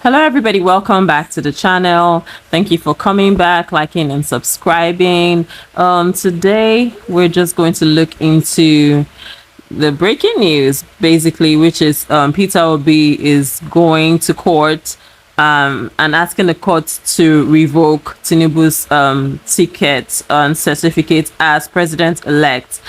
Hello everybody, welcome back to the channel. Thank you for coming back, liking and subscribing. Today we're just going to look into the breaking news, basically, which is Peter Obi is going to court and asking the court to revoke Tinubu's ticket and certificate as president-elect.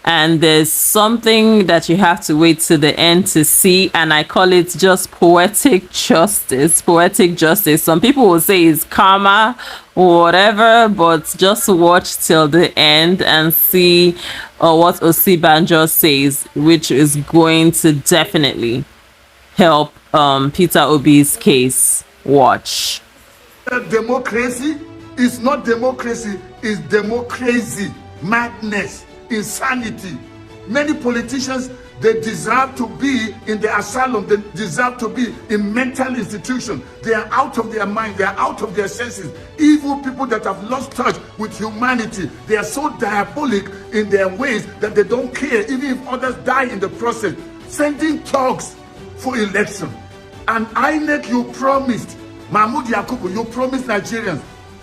And there's something that you have to wait to the end to see, and I call it just poetic justice. Poetic justice. Some people will say it's karma or whatever, but just watch till the end and see what Osibanjo says, which is going to definitely help Peter Obi's case. Watch. Democracy is not democracy, it's democracy, madness, insanity. Many politicians, they deserve to be in the asylum, they deserve to be in mental institution. They are out of their mind, they are out of their senses. Evil people that have lost touch with humanity, they are so diabolic in their ways that they don't care, even if others die in the process. Sending thugs for election. And INEC, you promised, Mahmoud Yakubu, you promised Nigerians,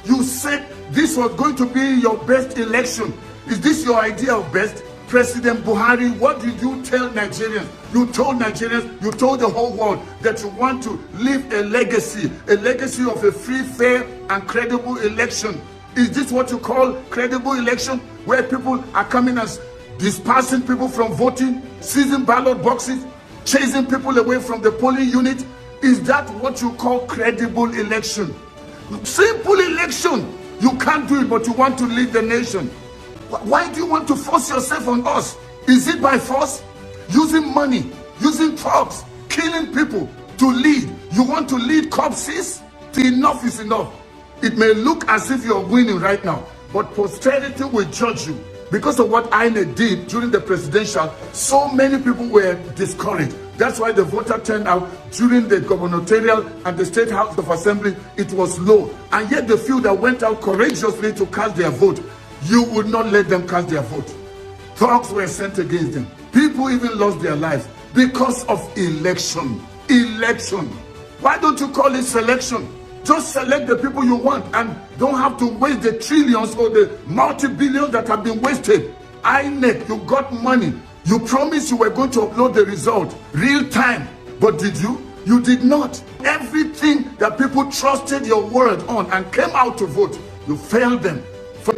you said this was going to be your best election. Is this your idea of best? President Buhari, what did you tell Nigerians? You told Nigerians, you told the whole world that you want to leave a legacy of a free, fair, and credible election. Is this what you call credible election, where people are coming as dispersing people from voting, seizing ballot boxes, chasing people away from the polling unit? Is that what you call credible election? Simple election. You can't do it, but you want to lead the nation. Why do you want to force yourself on us? Is it by force? Using money, using drugs, killing people to lead. You want to lead corpses? Enough is enough. It may look as if you're winning right now, but posterity will judge you. Because of what INEC did during the presidential, so many people were discouraged. That's why the voter turnout during the gubernatorial and the State House of Assembly, it was low. And yet the few that went out courageously to cast their vote, you would not let them cast their vote. Thugs were sent against them. People even lost their lives because of election. Election. Why don't you call it selection? Just select the people you want and don't have to waste the trillions or the multi-billions that have been wasted. INEC, you got money. You promised you were going to upload the result real time. But did you? You did not. Everything that people trusted your word on and came out to vote, you failed them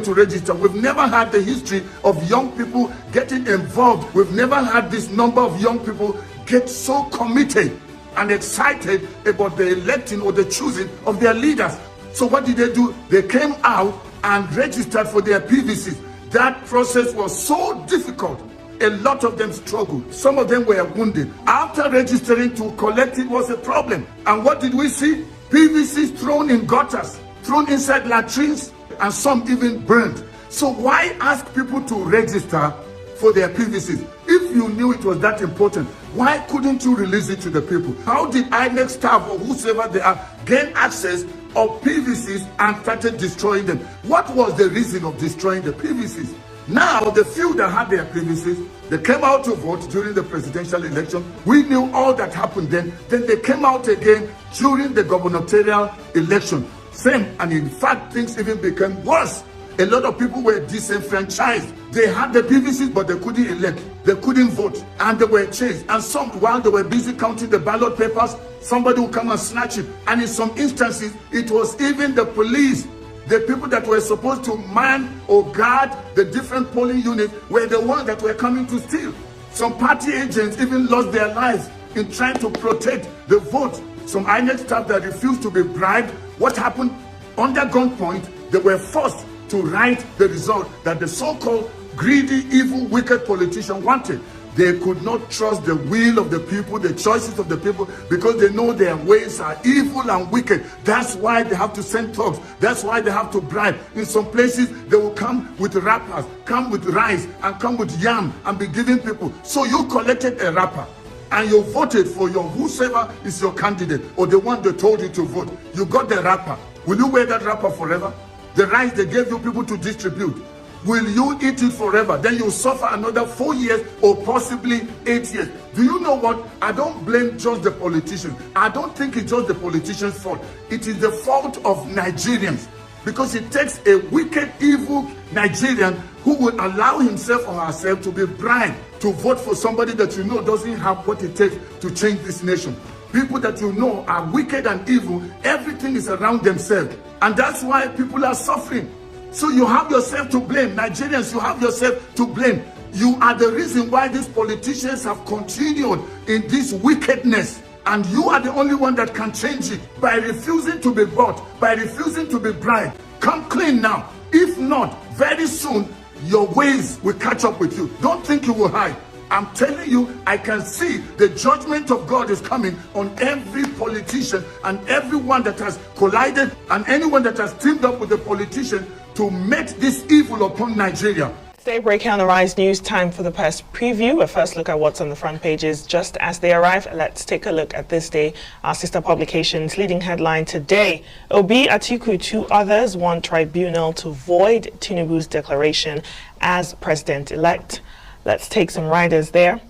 to register. We've never had the history of young people getting involved. We've never had this number of young people get so committed and excited about the electing or the choosing of their leaders. So what did they do? They came out and registered for their PVCs. That process was so difficult. A lot of them struggled. Some of them were wounded. After registering to collect it was a problem. And what did we see? PVCs thrown in gutters, thrown inside latrines, and some even burned. So why ask people to register for their PVCs? If you knew it was that important, why couldn't you release it to the people? How did INEC staff or whosoever they are gain access of PVCs and started destroying them? What was the reason of destroying the PVCs? Now, the few that had their PVCs, they came out to vote during the presidential election. We knew all that happened then. Then they came out again during the gubernatorial election. Same, and in fact, things even became worse. A lot of people were disenfranchised. They had the PVCs, but they couldn't elect. They couldn't vote, and they were chased. And some, while they were busy counting the ballot papers, somebody would come and snatch it. And in some instances, it was even the police, the people that were supposed to man or guard the different polling units, were the ones that were coming to steal. Some party agents even lost their lives in trying to protect the vote. Some INEC staff that refused to be bribed. What happened? Under gunpoint, they were forced to write the result that the so-called greedy, evil, wicked politician wanted. They could not trust the will of the people, the choices of the people, because they know their ways are evil and wicked. That's why they have to send thugs. That's why they have to bribe. In some places, they will come with wrappers, come with rice, and come with yam, and be giving people. So you collected a wrapper, and you voted for your whosoever is your candidate, or the one they told you to vote. You got the wrapper. Will you wear that wrapper forever? The rice they gave you people to distribute, will you eat it forever? Then you suffer another 4 years or possibly 8 years. Do you know what? I don't blame just the politicians. I don't think it's just the politicians' fault. It is the fault of Nigerians, because it takes a wicked, evil Nigerian who will allow himself or herself to be bribed to vote for somebody that you know doesn't have what it takes to change this nation. People that you know are wicked and evil. Everything is around themselves. And that's why people are suffering. So you have yourself to blame. Nigerians, you have yourself to blame. You are the reason why these politicians have continued in this wickedness. And you are the only one that can change it by refusing to be bought, by refusing to be bribed. Come clean now. If not, very soon, your ways will catch up with you. Don't think you will hide. I'm telling you, I can see the judgment of God is coming on every politician and everyone that has collided and anyone that has teamed up with the politician to make this evil upon Nigeria. Today, breaking on the Rise News, time for the press preview. A first look at what's on the front pages just as they arrive. Let's take a look at this day. Our sister publication's leading headline today: Obi, Atiku, 2 others want tribunal to void Tinubu's declaration as president-elect. Let's take some riders there.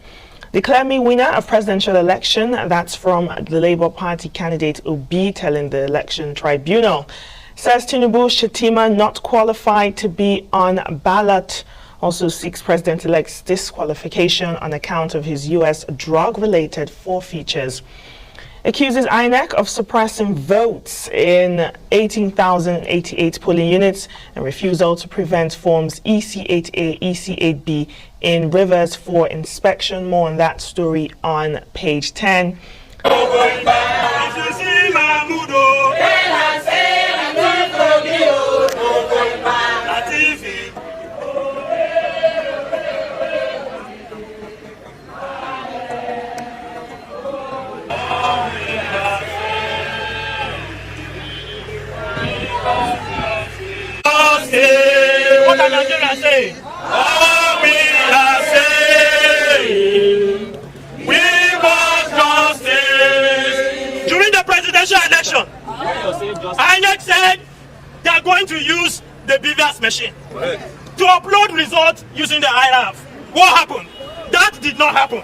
Declare me winner of presidential election. That's from the Labour Party candidate Obi telling the election tribunal. Says Tinubu, Shetima not qualified to be on ballot. Also seeks president-elect's disqualification on account of his U.S. drug-related forfeitures. Accuses INEC of suppressing votes in 18,088 polling units and refusal to prevent forms EC8A, EC8B in Rivers for inspection. More on that story on page 10. What are Nigerians saying? All we are saying, we want justice. During the presidential election, INEC said they are going to use the BVAS machine to upload results using the IRAF. What happened? That did not happen.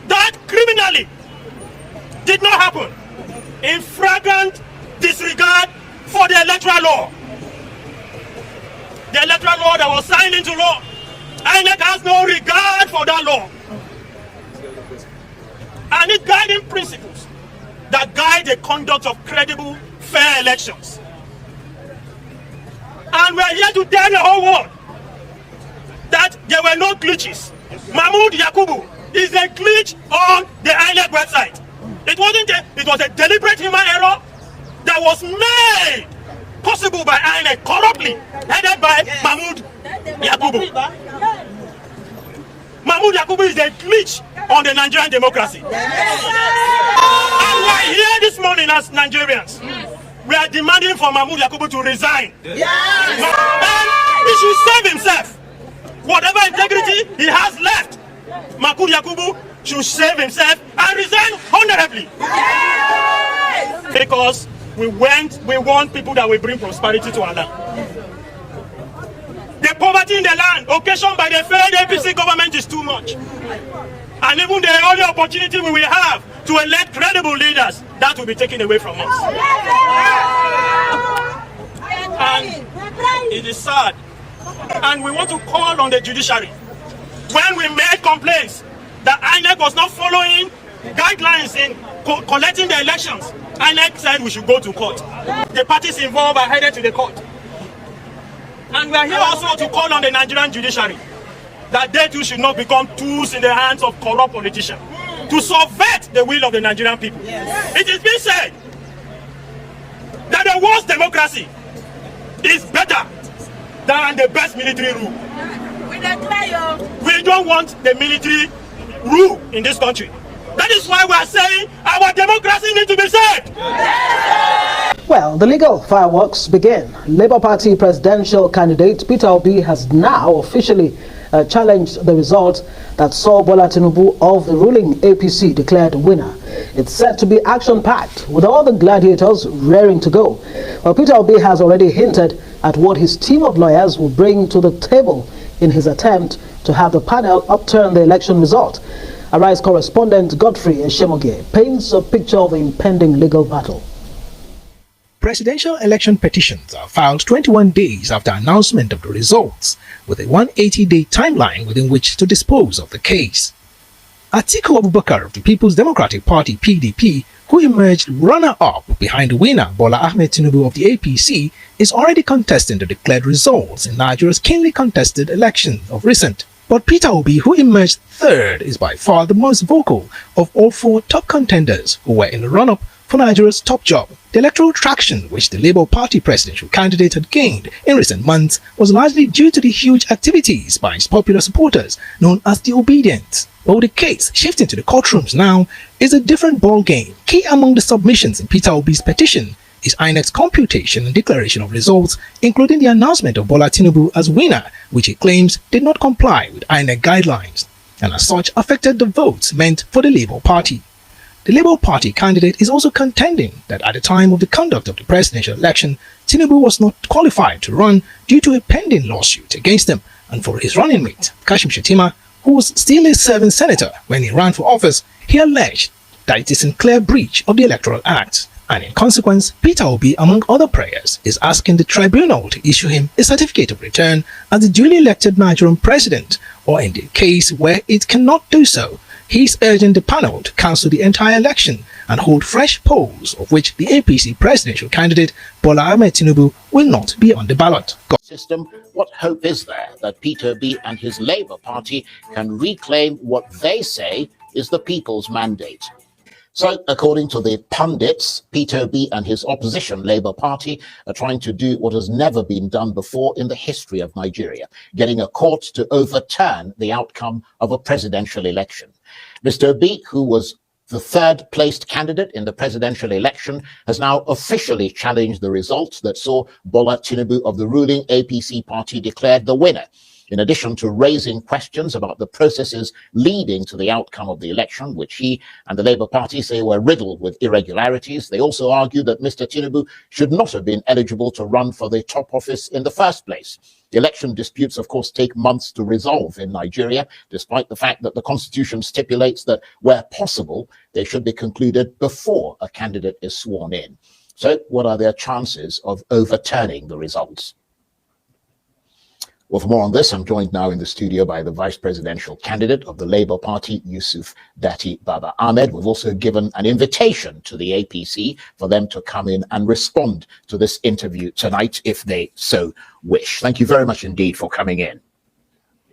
That criminally did not happen. In flagrant disregard for the electoral law. The electoral law that was signed into law. INEC has no regard for that law. And its guiding principles that guide the conduct of credible, fair elections. And we are here to tell the whole world that there were no glitches. Mahmoud Yakubu is a glitch on the INEC website. It was a deliberate human error that was made possible by INEC corruptly, headed by Mahmoud Yakubu. Mahmoud Yakubu is a glitch on the Nigerian democracy. And we are here this morning as Nigerians. We are demanding for Mahmoud Yakubu to resign. And he should save himself. Whatever integrity he has left, Mahmoud Yakubu should save himself and resign honorably. Because we want people that will bring prosperity to our land. The poverty in the land occasioned by the failed APC government is too much. And even the only opportunity we will have to elect credible leaders, that will be taken away from us. And it is sad. And we want to call on the judiciary. When we made complaints that INEC was not following guidelines in collecting the elections, INEC said we should go to court. The parties involved are headed to the court. And we are here also to call on the Nigerian judiciary that they too should not become tools in the hands of corrupt politicians to subvert the will of the Nigerian people. Yes. It is being said that the worst democracy is better than the best military rule. We don't want the military rule in this country. That is why we are saying our democracy needs to be saved. Well, the legal fireworks begin. Labour Party presidential candidate Peter Obi has now officially challenged the result that saw Bola Tinubu of the ruling APC declared winner. It's set to be action-packed, with all the gladiators raring to go. Well, Peter Obi has already hinted at what his team of lawyers will bring to the table in his attempt to have the panel upturn the election result. Arise correspondent Godfrey Eshemoge paints a picture of the impending legal battle. Presidential election petitions are filed 21 days after announcement of the results, with a 180-day timeline within which to dispose of the case. Atiku Abubakar of the People's Democratic Party (PDP), who emerged runner-up behind the winner Bola Ahmed Tinubu of the APC, is already contesting the declared results in Nigeria's keenly contested election of recent. But Peter Obi, who emerged third, is by far the most vocal of all four top contenders who were in the run-up for Nigeria's top job. The electoral traction which the Labour Party presidential candidate had gained in recent months was largely due to the huge activities by his popular supporters known as the Obedients. But the case shifting to the courtrooms now is a different ballgame. Key among the submissions in Peter Obi's petition is INEC's computation and declaration of results, including the announcement of Bola Tinubu as winner, which he claims did not comply with INEC guidelines, and as such affected the votes meant for the Labour Party. The Labour Party candidate is also contending that at the time of the conduct of the presidential election, Tinubu was not qualified to run due to a pending lawsuit against him, and for his running mate, Kashim Shettima, who was still a serving senator when he ran for office, he alleged that it is in clear breach of the Electoral Act. And in consequence, Peter Obi, among other prayers, is asking the tribunal to issue him a certificate of return as the duly elected Nigerian president, or in the case where it cannot do so, he is urging the panel to cancel the entire election and hold fresh polls, of which the APC presidential candidate Bola Ahmed Tinubu will not be on the ballot. System, what hope is there that Peter Obi and his Labour Party can reclaim what they say is the people's mandate? So, according to the pundits, Peter Obi and his opposition Labour Party are trying to do what has never been done before in the history of Nigeria, getting a court to overturn the outcome of a presidential election. Mr. Obi, who was the third-placed candidate in the presidential election, has now officially challenged the results that saw Bola Tinubu of the ruling APC party declared the winner. In addition to raising questions about the processes leading to the outcome of the election, which he and the Labour Party say were riddled with irregularities, they also argue that Mr. Tinubu should not have been eligible to run for the top office in the first place. The election disputes, of course, take months to resolve in Nigeria, despite the fact that the Constitution stipulates that where possible, they should be concluded before a candidate is sworn in. So what are their chances of overturning the results? Well, for more on this, I'm joined now in the studio by the vice presidential candidate of the Labour Party, Yusuf Datti Baba Ahmed. We've also given an invitation to the APC for them to come in and respond to this interview tonight, if they so wish. Thank you very much indeed for coming in.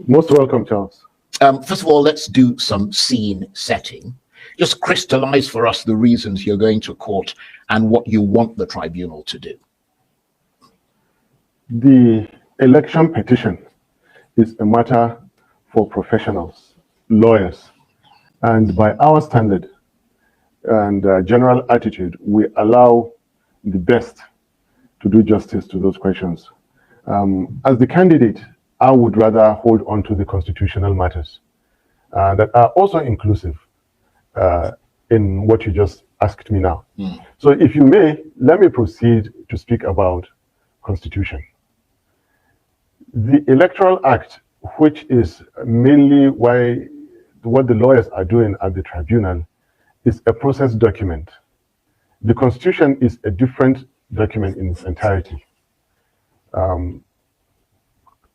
Most welcome, Charles. First of all, let's do some scene setting. Just crystallize for us the reasons you're going to court and what you want the tribunal to do. The election petition is a matter for professionals, lawyers, and by our standard and general attitude, we allow the best to do justice to those questions. As the candidate, I would rather hold on to the constitutional matters that are also inclusive in what you just asked me now. So if you may, let me proceed to speak about constitution. The Electoral Act, which is mainly what the lawyers are doing at the tribunal, is a process document. The Constitution is a different document in its entirety.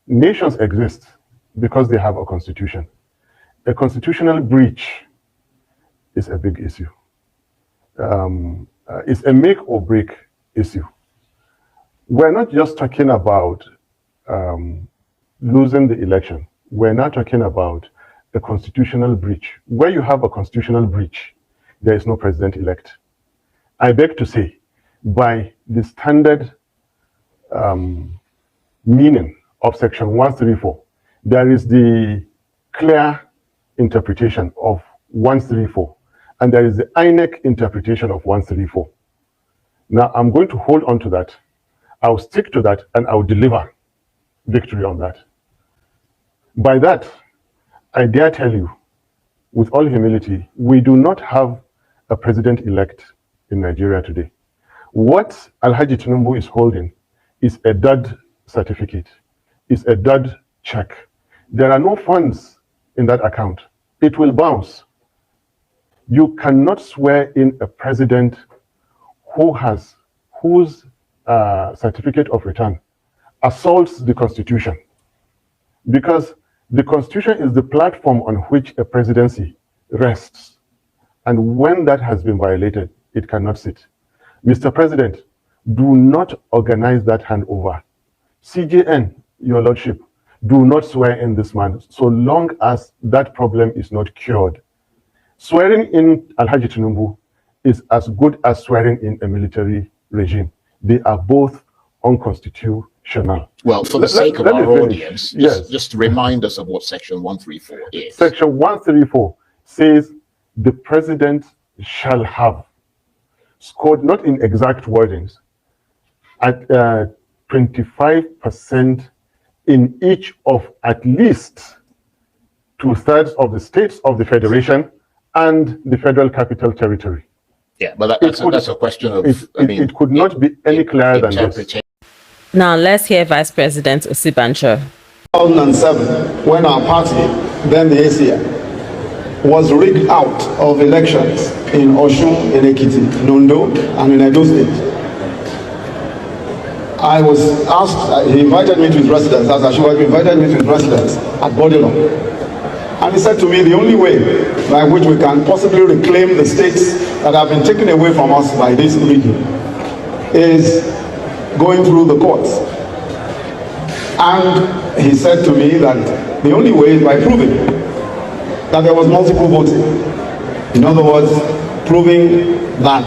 Nations exist because they have a constitution. A constitutional breach is a big issue. It's a make or break issue. We're not just talking about losing the election. We're not talking about a constitutional breach. Where you have a constitutional breach, there is no president-elect. I beg to say, by the standard meaning of Section 134, there is the clear interpretation of 134, and there is the INEC interpretation of 134. Now, I'm going to hold on to that. I'll stick to that, and I'll deliver victory on that. By that, I dare tell you, with all humility, we do not have a president-elect in Nigeria today. What Alhaji Tinubu is holding is a dud certificate is a dud check. There are no funds in that account. It will bounce. You cannot swear in a president whose certificate of return assaults the Constitution, because the Constitution is the platform on which a presidency rests. And when that has been violated, it cannot sit. Mr. President, do not organize that handover. CJN, your lordship, do not swear in this man so long as that problem is not cured. Swearing in Alhaji Tinubu is as good as swearing in a military regime. They are both unconstitutional. Well, for the sake of our audience, yes, just remind us of what Section 134 is. Section 134 says the president shall have scored, not in exact wordings, at 25% in each of at least 2/3 of the states of the federation and the federal capital territory. Yeah, but that's a question of, it could not be any clearer than this. Now let's hear Vice President Osibanjo. 2007, when our party, then the ACA, was rigged out of elections in Osun, in Ekiti, Nondo, and in Edo State. I was asked, he invited me to his residence, as Ashwaji invited me to his residence at Bodilon. And he said to me, the only way by which we can possibly reclaim the states that have been taken away from us by this region is going through the courts. And he said to me that the only way is by proving that there was multiple voting. In other words, proving that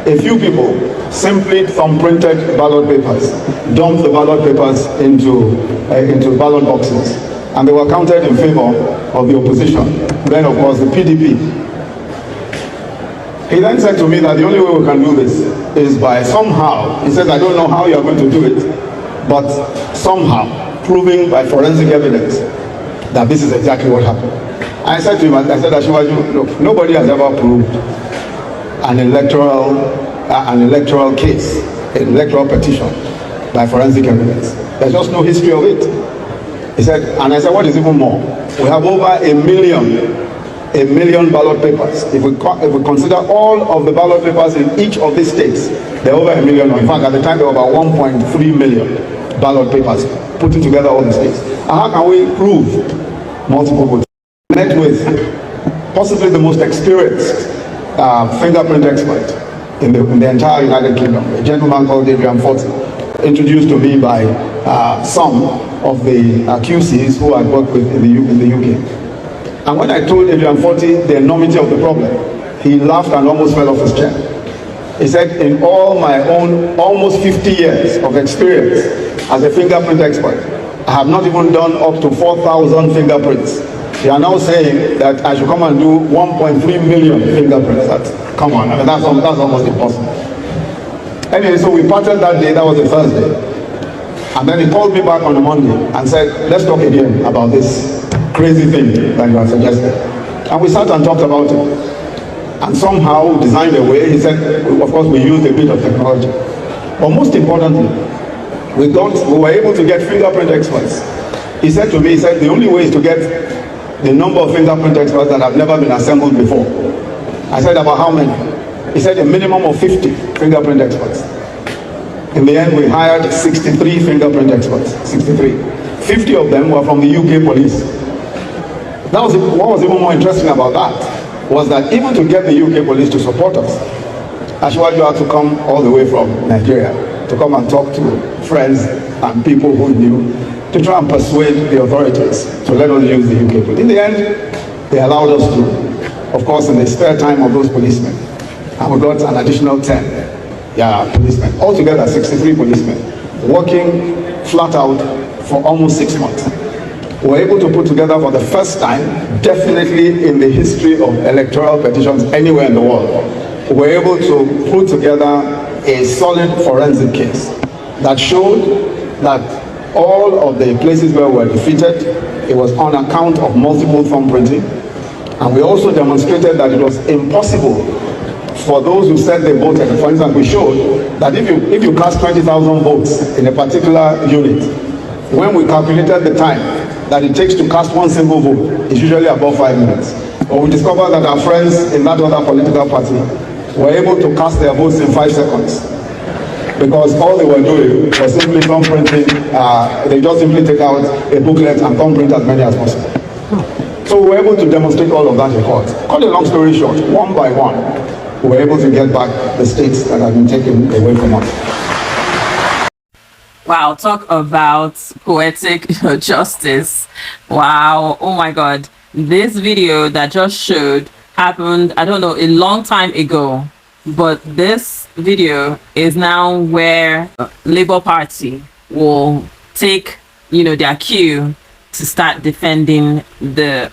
a few people simply thumbprinted ballot papers, dumped the ballot papers into ballot boxes, and they were counted in favor of the opposition, then of course the PDP. He then said to me that the only way we can do this is by somehow, he says, I don't know how you are going to do it, but somehow proving by forensic evidence that this is exactly what happened. I said to him, I said, Ashwaju, look, nobody has ever proved an electoral case, an electoral petition by forensic evidence. There's just no history of it. He said, and I said, what is even more? We have over a million ballot papers. If we consider all of the ballot papers in each of these states, there are over a million. In fact, at the time, there were about 1.3 million ballot papers putting together all the states. And how can we prove multiple votes? Met with possibly the most experienced fingerprint expert in the entire United Kingdom, a gentleman called Adrian Forty, introduced to me by some of the QCs who I worked with in the UK. And when I told Adrian Forty the enormity of the problem, he laughed and almost fell off his chair. He said, in all my own almost 50 years of experience as a fingerprint expert, I have not even done up to 4,000 fingerprints. You are now saying that I should come and do 1.3 million fingerprints. Come on, I mean, that's almost impossible. Anyway, so we parted that day, that was a Thursday. And then he called me back on a Monday and said, let's talk again about this crazy thing that you have suggested. And we sat and talked about it. And somehow designed a way, he said, of course we used a bit of technology. But most importantly, we were able to get fingerprint experts. He said to me, he said, the only way is to get the number of fingerprint experts that have never been assembled before. I said, about how many? He said a minimum of 50 fingerprint experts. In the end, we hired 63 fingerprint experts, 63. 50 of them were from the UK police. What was even more interesting about that was that even to get the UK police to support us, Ashwaju had to come all the way from Nigeria to come and talk to friends and people who knew, to try and persuade the authorities to let us use the UK police. In the end, they allowed us to, of course, in the spare time of those policemen. And we got an additional 10 policemen. Altogether, 63 policemen, working flat out for almost 6 months. We were able to put together for the first time, definitely in the history of electoral petitions anywhere in the world, we were able to put together a solid forensic case that showed that all of the places where we were defeated, it was on account of multiple thumbprinting. And we also demonstrated that it was impossible for those who said they voted. For instance, we showed that if you cast 20,000 votes in a particular unit, when we calculated the time that it takes to cast one single vote, it's usually about 5 minutes. But we discovered that our friends in that other political party were able to cast their votes in 5 seconds. Because all they were doing was simply thumb printing. They just simply take out a booklet and thumb print as many as possible. So we were able to demonstrate all of that in court. Cut a long story short, one by one, we were able to get back the states that had been taken away from us. Wow, talk about poetic justice. Wow, oh my God. This video that just showed happened, I don't know, a long time ago. But this video is now where Labour Party will take, their cue to start defending their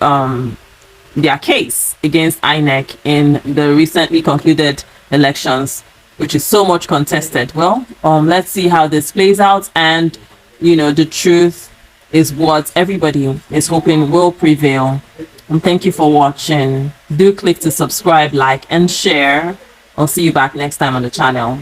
case against INEC in the recently concluded elections, which is so much contested. Well, let's see how this plays out, and the truth is what everybody is hoping will prevail. And thank you for watching. Do click to subscribe, like, and share. I'll see you back next time on the channel.